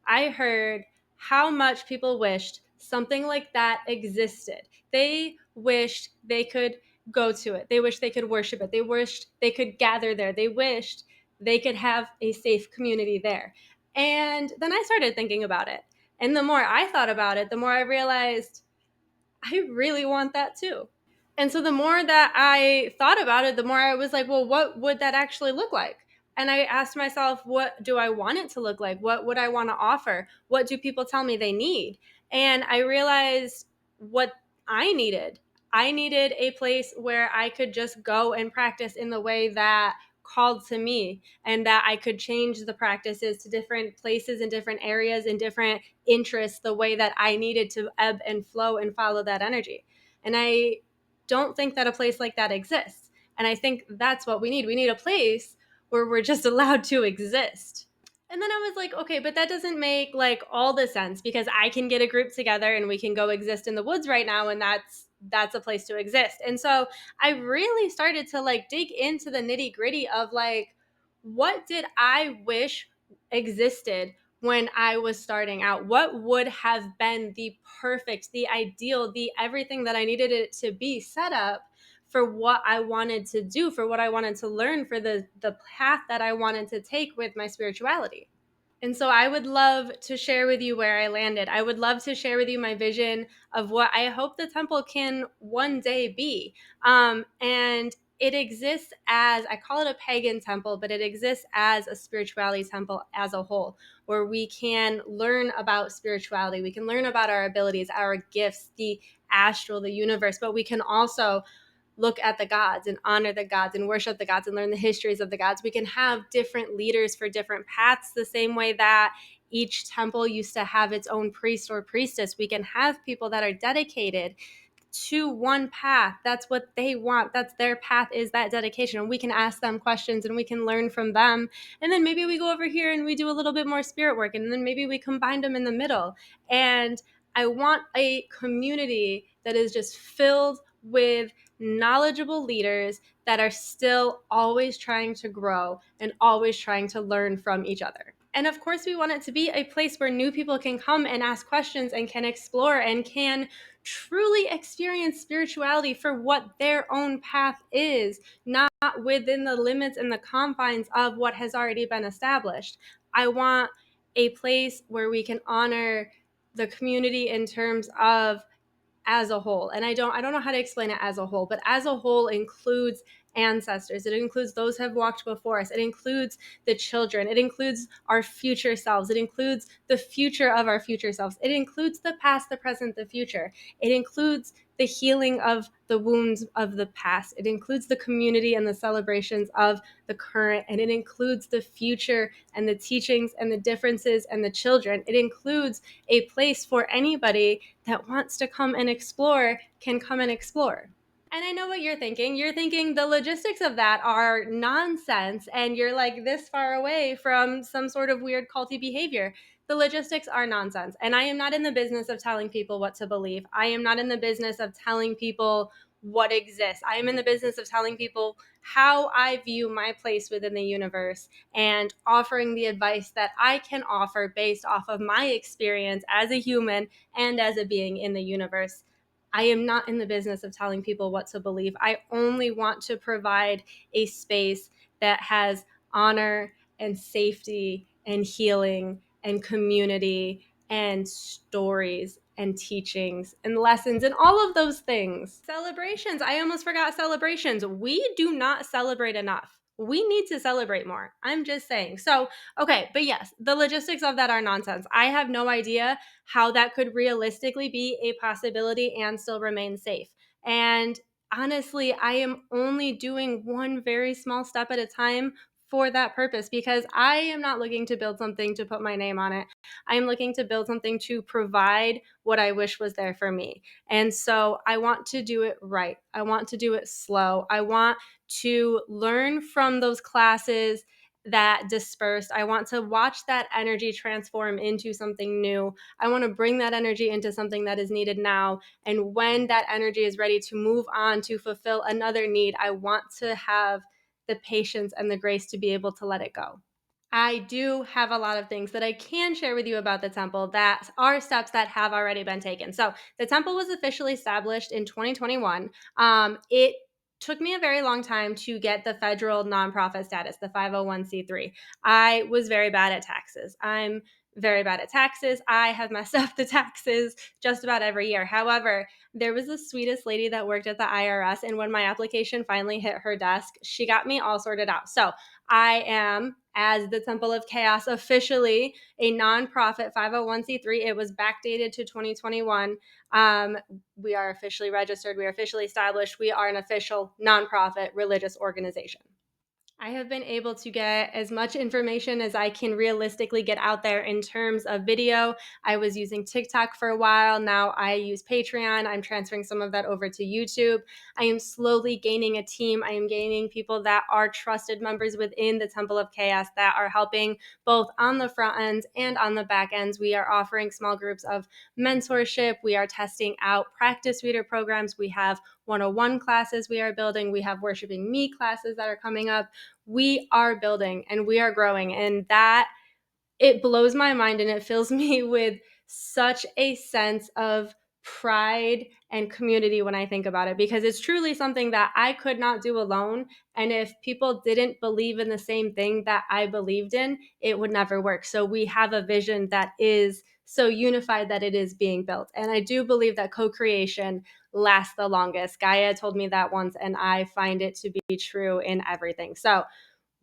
I heard how much people wished something like that existed. They wished they could go to it. They wished they could worship it. They wished they could gather there. They wished they could have a safe community there. And then I started thinking about it. And the more I thought about it, the more I realized I really want that too. And so the more that I thought about it, the more I was like, well, what would that actually look like? And I asked myself, what do I want it to look like? What would I want to offer? What do people tell me they need? And I realized what I needed. I needed a place where I could just go and practice in the way that called to me, and that I could change the practices to different places and different areas and different interests the way that I needed to ebb and flow and follow that energy. And I don't think that a place like that exists. And I think that's what we need. We need a place where we're just allowed to exist. And then I was like, okay, but that doesn't make like all the sense, because I can get a group together and we can go exist in the woods right now, and that's a place to exist. And so I really started to like dig into the nitty-gritty of like, what did I wish existed when I was starting out? What would have been the perfect, the ideal, the everything that I needed it to be set up for what I wanted to do, for what I wanted to learn, for the path that I wanted to take with my spirituality. And so I would love to share with you where I landed. I would love to share with you my vision of what I hope the temple can one day be. And it exists as, I call it a pagan temple, but it exists as a spirituality temple as a whole, where we can learn about spirituality. We can learn about our abilities, our gifts, the astral, the universe, but we can also look at the gods and honor the gods and worship the gods and learn the histories of the gods. We can have different leaders for different paths, the same way that each temple used to have its own priest or priestess. We can have people that are dedicated to one path. That's what they want. That's their path, is that dedication. And we can ask them questions and we can learn from them. And then maybe we go over here and we do a little bit more spirit work. And then maybe we combine them in the middle. And I want a community that is just filled with knowledgeable leaders that are still always trying to grow and always trying to learn from each other. And of course, we want it to be a place where new people can come and ask questions and can explore and can truly experience spirituality for what their own path is, not within the limits and the confines of what has already been established. I want a place where we can honor the community in terms of as a whole. And I don't know how to explain it as a whole, but as a whole includes ancestors. It includes those who have walked before us. It includes the children. It includes our future selves. It includes the future of our future selves. It includes the past, the present, the future. It includes the healing of the wounds of the past. It includes the community and the celebrations of the current. And it includes the future and the teachings and the differences and the children. It includes a place for anybody that wants to come and explore can come and explore. And I know what you're thinking. You're thinking the logistics of that are nonsense, and you're like this far away from some sort of weird culty behavior. The logistics are nonsense. And I am not in the business of telling people what to believe. I am not in the business of telling people what exists. I am in the business of telling people how I view my place within the universe and offering the advice that I can offer based off of my experience as a human and as a being in the universe. I am not in the business of telling people what to believe. I only want to provide a space that has honor and safety and healing and community and stories and teachings and lessons and all of those things. Celebrations. I almost forgot celebrations. We do not celebrate enough. We need to celebrate more. I'm just saying. So, okay, but yes, the logistics of that are nonsense. I have no idea how that could realistically be a possibility and still remain safe. And honestly, I am only doing one very small step at a time for that purpose, because I am not looking to build something to put my name on it. I am looking to build something to provide what I wish was there for me. And so I want to do it right. I want to do it slow. I want to learn from those classes that dispersed. I want to watch that energy transform into something new. I want to bring that energy into something that is needed now. And when that energy is ready to move on to fulfill another need, I want to have the patience and the grace to be able to let it go. I do have a lot of things that I can share with you about the temple that are steps that have already been taken. So the temple was officially established in 2021. It took me a very long time to get the federal nonprofit status, the 501c3. I was very bad at taxes. I'm very bad at taxes. I have messed up the taxes just about every year. However, there was the sweetest lady that worked at the IRS, and when my application finally hit her desk, she got me all sorted out. So I am, as the Temple of Chaos, officially a nonprofit 501c3. It was backdated to 2021. We are officially registered. We are officially established. We are an official nonprofit religious organization. I have been able to get as much information as I can realistically get out there in terms of video. I was using TikTok for a while. Now I use Patreon. I'm transferring some of that over to YouTube. I am slowly gaining a team. I am gaining people that are trusted members within the Temple of Chaos that are helping both on the front ends and on the back ends. We are offering small groups of mentorship. We are testing out practice reader programs. We have 101 classes we are building. We have Worshiping Me classes that are coming up. We are building and we are growing, and that it blows my mind and it fills me with such a sense of pride and community when I think about it, because it's truly something that I could not do alone. And if people didn't believe in the same thing that I believed in, it would never work. So we have a vision that is so unified that it is being built. And I do believe that co-creation lasts the longest. Gaia told me that once, and I find it to be true in everything. So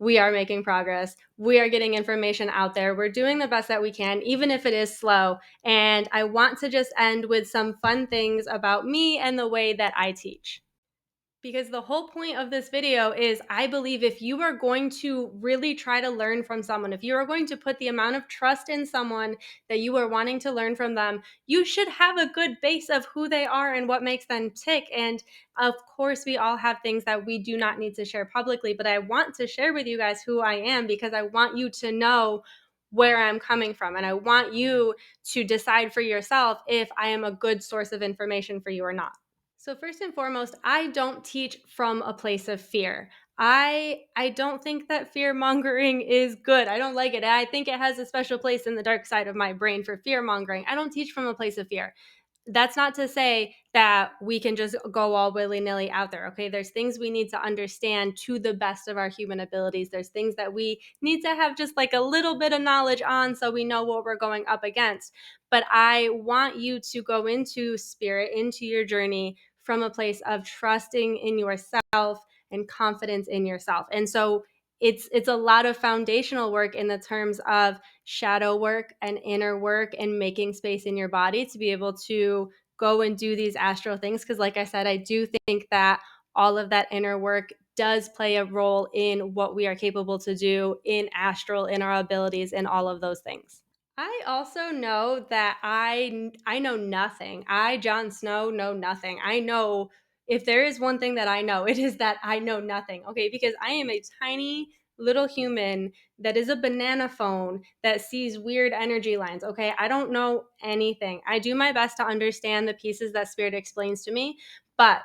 we are making progress. We are getting information out there. We're doing the best that we can, even if it is slow. And I want to just end with some fun things about me and the way that I teach. Because the whole point of this video is, I believe if you are going to really try to learn from someone, if you are going to put the amount of trust in someone that you are wanting to learn from them, you should have a good base of who they are and what makes them tick. And of course, we all have things that we do not need to share publicly, but I want to share with you guys who I am, because I want you to know where I'm coming from. And I want you to decide for yourself if I am a good source of information for you or not. So first and foremost, I don't teach from a place of fear. I don't think that fear mongering is good. I don't like it. I think it has a special place in the dark side of my brain for fear mongering. I don't teach from a place of fear. That's not to say that we can just go all willy-nilly out there. Okay, there's things we need to understand to the best of our human abilities. There's things that we need to have just like a little bit of knowledge on, so we know what we're going up against. But I want you to go into spirit, into your journey, from a place of trusting in yourself and confidence in yourself. And so it's a lot of foundational work in the terms of shadow work and inner work and making space in your body to be able to go and do these astral things. Because like I said, I do think that all of that inner work does play a role in what we are capable to do in astral, in our abilities, in all of those things. I also know that I know nothing. I, Jon Snow, know nothing. I know, if there is one thing that I know, it is that I know nothing. Okay, because I am a tiny little human that is a banana phone that sees weird energy lines. Okay, I don't know anything. I do my best to understand the pieces that spirit explains to me, but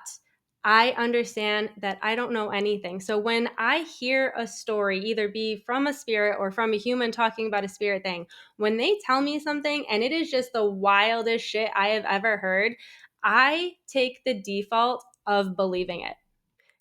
I understand that I don't know anything. So when I hear a story, either be from a spirit or from a human talking about a spirit thing, when they tell me something and it is just the wildest shit I have ever heard, I take the default of believing it.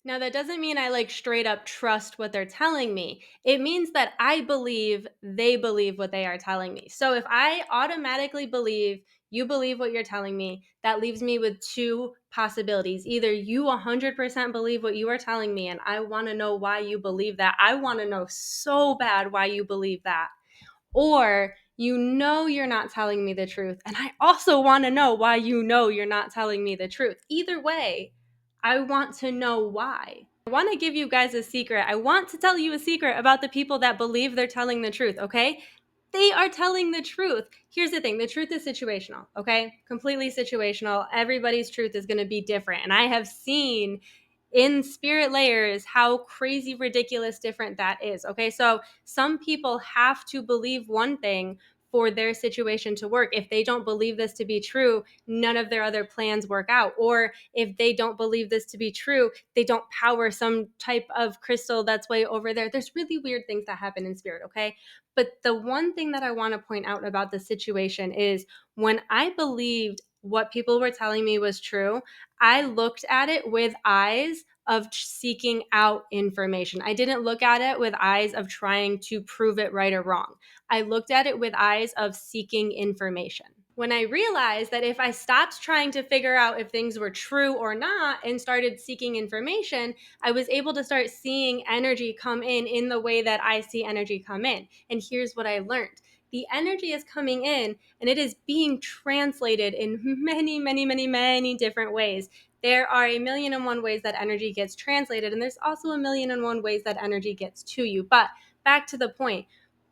Now, that doesn't mean I like straight up trust what they're telling me. It means that I believe they believe what they are telling me. So if I automatically believe you believe what you're telling me, that leaves me with two possibilities. Either you 100% believe what you are telling me, and I want to know why you believe that. I want to know so bad why you believe that. Or you know you're not telling me the truth, and I also want to know why you know you're not telling me the truth. Either way, I want to know why. I want to give you guys a secret. I want to tell you a secret about the people that believe they're telling the truth, okay? They are telling the truth. Here's the thing, the truth is situational, okay? Completely situational. Everybody's truth is going to be different. And I have seen in spirit layers how crazy ridiculous different that is. Okay, so some people have to believe one thing for their situation to work. If they don't believe this to be true, none of their other plans work out. Or if they don't believe this to be true, they don't power some type of crystal that's way over there. There's really weird things that happen in spirit, okay? But the one thing that I want to point out about the situation is, when I believed what people were telling me was true, I looked at it with eyes of seeking out information. I didn't look at it with eyes of trying to prove it right or wrong. I looked at it with eyes of seeking information. When I realized that if I stopped trying to figure out if things were true or not and started seeking information, I was able to start seeing energy come in the way that I see energy come in. And here's what I learned. The energy is coming in and it is being translated in many, many, many, many different ways. there are a million and one ways that energy gets translated, and there's also a million and one ways that energy gets to you. But back to the point,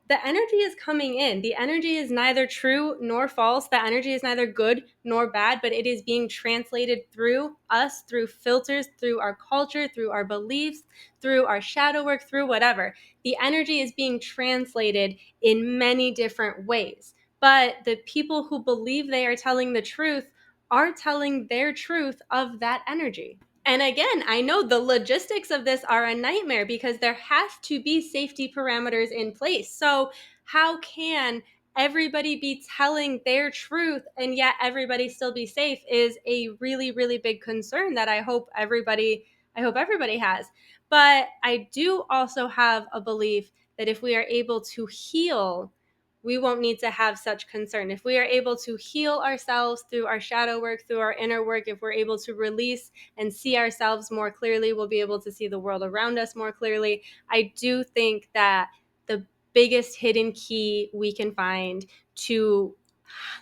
the energy is coming in. The energy is neither true nor false. The energy is neither good nor bad, but it is being translated through us, through filters, through our culture, through our beliefs, through our shadow work, through whatever. The energy is being translated in many different ways. But the people who believe they are telling the truth are telling their truth of that energy. And again, I know the logistics of this are a nightmare because there have to be safety parameters in place. So, how can everybody be telling their truth and yet everybody still be safe is a really, really big concern that I hope everybody has. But I do also have a belief that if we are able to heal, we won't need to have such concern. If we are able to heal ourselves through our shadow work, through our inner work, if we're able to release and see ourselves more clearly, we'll be able to see the world around us more clearly. I do think that the biggest hidden key we can find to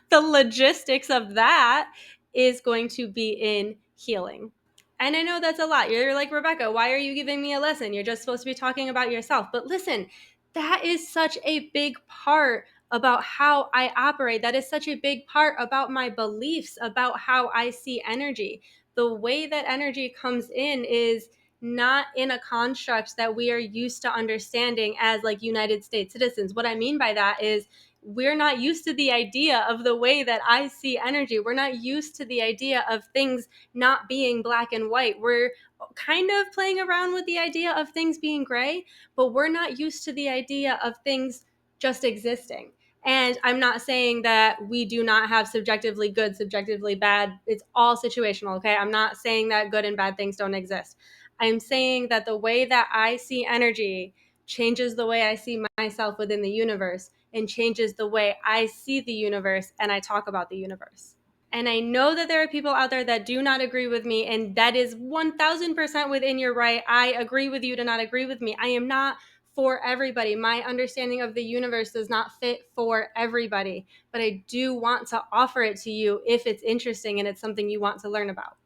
the logistics of that is going to be in healing. And I know that's a lot. You're like, Rebecca, why are you giving me a lesson? You're just supposed to be talking about yourself. But listen, that is such a big part about how I operate. That is such a big part about my beliefs, about how I see energy. The way that energy comes in is not in a construct that we are used to understanding as like United States citizens. What I mean by that is we're not used to the idea of the way that I see energy. We're not used to the idea of things not being black and white. We're kind of playing around with the idea of things being gray, but we're not used to the idea of things just existing. And I'm not saying that we do not have subjectively good, subjectively bad. It's all situational, okay? I'm not saying that good and bad things don't exist. I'm saying that the way that I see energy changes the way I see myself within the universe and changes the way I see the universe and I talk about the universe. And I know that there are people out there that do not agree with me, and that is 1000% within your right. I agree with you to not agree with me. I am not for everybody. My understanding of the universe does not fit for everybody, but I do want to offer it to you if it's interesting and it's something you want to learn about.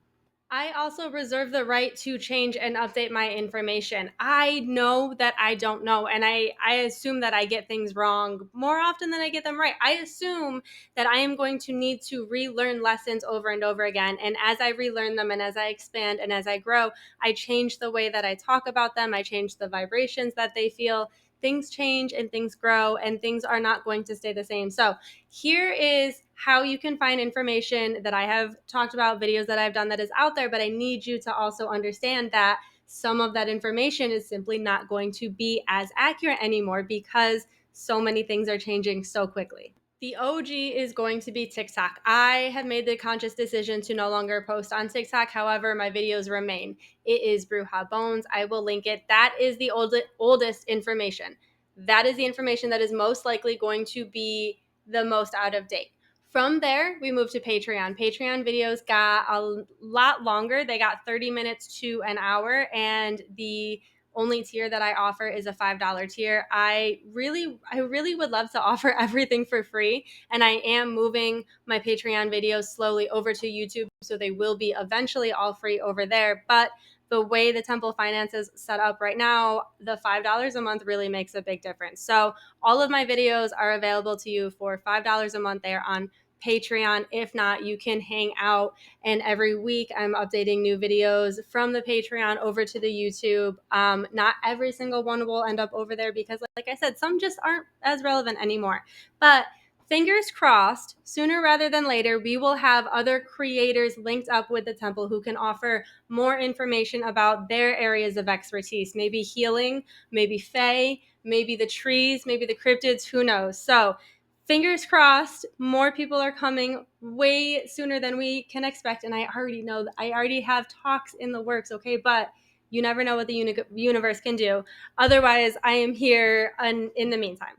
I also reserve the right to change and update my information. I know that I don't know, and I assume that I get things wrong more often than I get them right. I assume that I am going to need to relearn lessons over and over again. And as I relearn them and as I expand and as I grow, I change the way that I talk about them. I change the vibrations that they feel. Things change and things grow, and things are not going to stay the same. So here is how you can find information that I have talked about, videos that I've done that is out there, but I need you to also understand that some of that information is simply not going to be as accurate anymore because so many things are changing so quickly. The OG is going to be TikTok. I have made the conscious decision to no longer post on TikTok. However, my videos remain. It is BrujaBones. I will link it. That is the oldest information. That is the information that is most likely going to be the most out of date. From there, we moved to Patreon. Patreon videos got a lot longer. They got 30 minutes to an hour, and the only tier that I offer is a $5 tier. I really would love to offer everything for free, and I am moving my Patreon videos slowly over to YouTube, so they will be eventually all free over there. But the way the temple finance is set up right now, the $5 a month really makes a big difference. So all of my videos are available to you for $5 a month. They are on Patreon. If not, you can hang out, and every week I'm updating new videos from the Patreon over to the YouTube. Not every single one will end up over there because, like I said, some just aren't as relevant anymore. But fingers crossed, sooner rather than later, we will have other creators linked up with the temple who can offer more information about their areas of expertise, maybe healing, maybe fae, maybe the trees, maybe the cryptids, who knows. So fingers crossed, more people are coming way sooner than we can expect. And I already know that I already have talks in the works, okay? But you never know what the universe can do. Otherwise, I am here in the meantime.